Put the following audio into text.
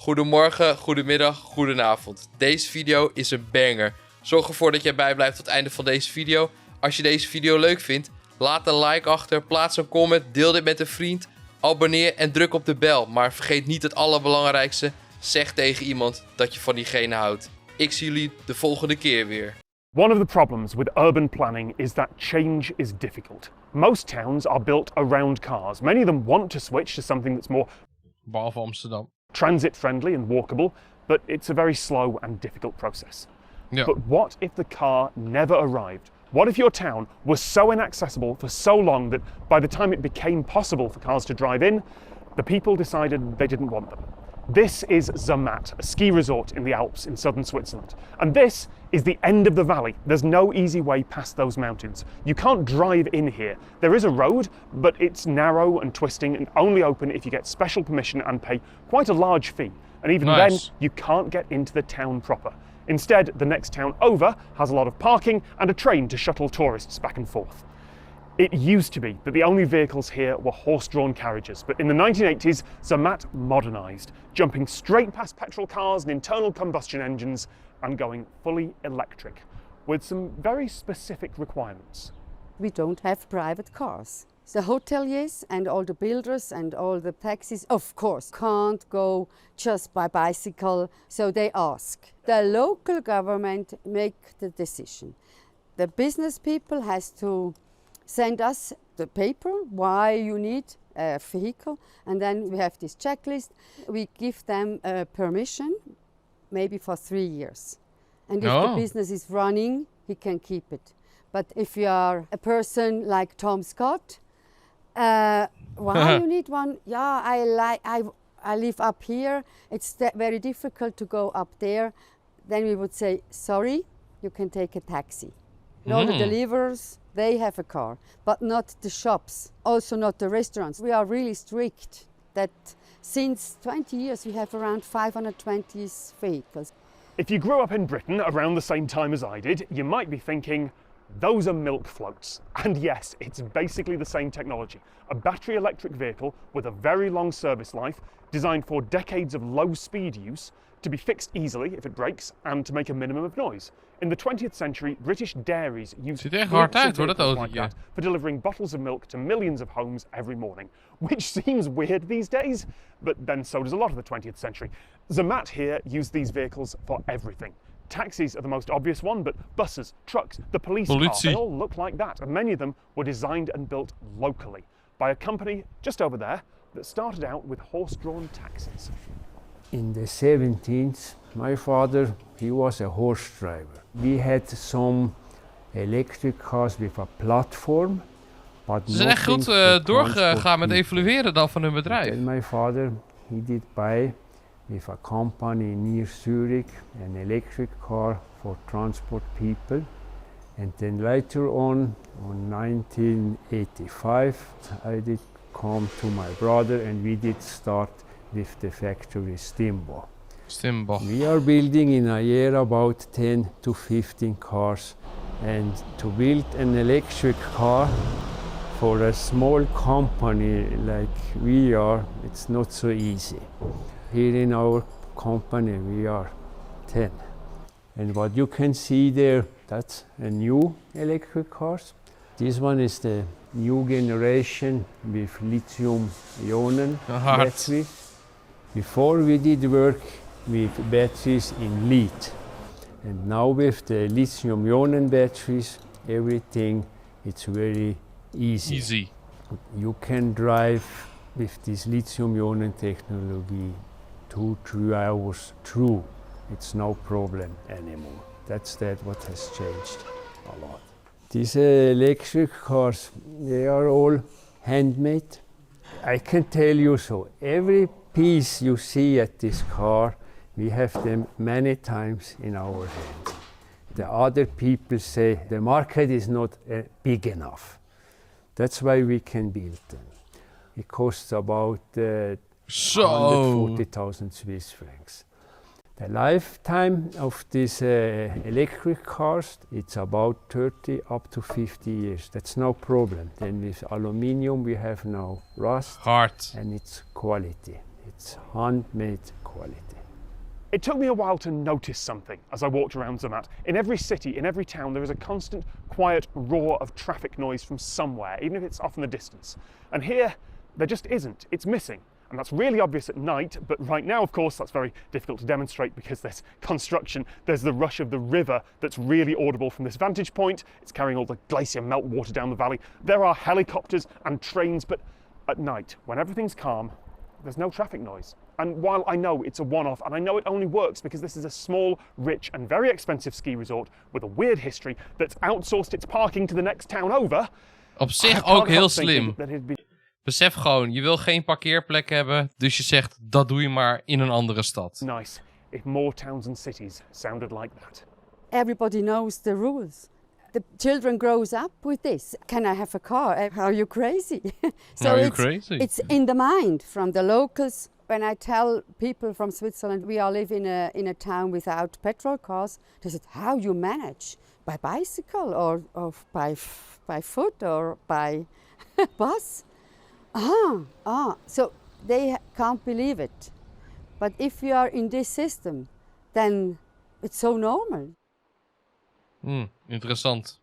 Goedemorgen, goedemiddag, goedenavond. Deze video is een banger. Zorg ervoor dat jij bijblijft tot het einde van deze video. Als je deze video leuk vindt, laat een like achter, plaats een comment, deel dit met een vriend, abonneer en druk op de bel. Maar vergeet niet het allerbelangrijkste, zeg tegen iemand dat je van diegene houdt. Ik zie jullie de volgende keer weer. One of the problems with urban planning is that change is difficult. Most towns are built around cars. Many of them want to switch to something that's more Behalve Amsterdam. transit-friendly and walkable, but it's a very slow and difficult process. Ja. But what if the car never arrived? What if your town was so inaccessible for so long that by the time it became possible for cars to drive in, the people decided they didn't want them? This is Zermatt, a ski resort in the Alps in southern Switzerland. And this is the end of the valley. There's no easy way past those mountains. You can't drive in here. There is a road, but it's narrow and twisting and only open if you get special permission and pay quite a large fee. And even then, you can't get into the town proper. Instead, the next town over has a lot of parking and a train to shuttle tourists back and forth. It used to be that the only vehicles here were horse-drawn carriages, but in the 1980s, Zermatt modernised, jumping straight past petrol cars and internal combustion engines and going fully electric, with some very specific requirements. We don't have private cars. The hoteliers and all the builders and all the taxis, of course, can't go just by bicycle, so they ask. The local government make the decision. The business people has to send us the paper why you need a vehicle, and then we have this checklist. We give them permission, maybe for 3 years. And if the business is running, he can keep it. But if you are a person like Tom Scott, why you need one? Yeah, I live up here. It's very difficult to go up there. Then we would say, sorry, you can take a taxi. And all the deliverers, they have a car, but not the shops, also not the restaurants. We are really strict that since 20 years we have around 520 vehicles. If you grew up in Britain around the same time as I did, you might be thinking, those are milk floats. And yes, it's basically the same technology. A battery electric vehicle with a very long service life, designed for decades of low speed use, to be fixed easily if it breaks, and to make a minimum of noise. In the 20th century, British dairies used Ziet er echt hard uit, hoor, dat like autootje. that for delivering bottles of milk to millions of homes every morning, which seems weird these days, but then so does a lot of the 20th century. Zermatt here used these vehicles for everything. Taxis are the most obvious one, but buses, trucks, the police car, they all look like that, and many of them were designed and built locally by a company just over there that started out with horse-drawn taxis. In the 17th, my father, he was a horse driver. We had some electric cars with a platform, but Ze zijn echt goed doorgegaan met evalueren dan van hun bedrijf. Then my father, he did buy with a company near Zurich an electric car for transport people. And then later on 1985, I did come to my brother and we did start with the factory Fishbowl. We are building in a year about 10 to 15 cars, and to build an electric car for a small company like we are, it's not so easy. Here in our company we are 10. And what you can see there, that's a new electric cars. This one is the new generation with lithium-ion batteries. Before we did work with batteries in lead, and now with the lithium-ion batteries, everything it's very easy. You can drive with this lithium-ion technology 2-3 hours through. It's no problem anymore. That's what has changed a lot. These electric cars, they are all handmade. I can tell you so. Every piece you see at this car, we have them many times in our hands. The other people say the market is not big enough. That's why we can build them. It costs about 140,000 Swiss francs. The lifetime of these electric cars, it's about 30 up to 50 years. That's no problem. Then with aluminium we have now rust. Hard. And it's quality. It's handmade quality. It took me a while to notice something as I walked around Zermatt. In every city, in every town, there is a constant, quiet roar of traffic noise from somewhere, even if it's off in the distance. And here, there just isn't. It's missing. And that's really obvious at night, but right now, of course, that's very difficult to demonstrate because there's construction. There's the rush of the river that's really audible from this vantage point. It's carrying all the glacier meltwater down the valley. There are helicopters and trains, but at night, when everything's calm, there's no traffic noise. And while I know it's a one-off, and I know it only works because this is a small, rich and very expensive ski resort with a weird history that's outsourced its parking to the next town over. Op zich ook heel slim. Besef gewoon, je wil geen parkeerplek hebben, dus je zegt dat doe je maar in een andere stad. Nice if more towns and cities sounded like that. Everybody knows the rules. The children grows up with this. Can I have a car? Are you crazy? So Are you crazy? It's in the mind from the locals. When I tell people from Switzerland we all live in a town without petrol cars, they said, how you manage? By bicycle or by foot or by bus? So they can't believe it. But if you are in this system, then it's so normal. Interessant.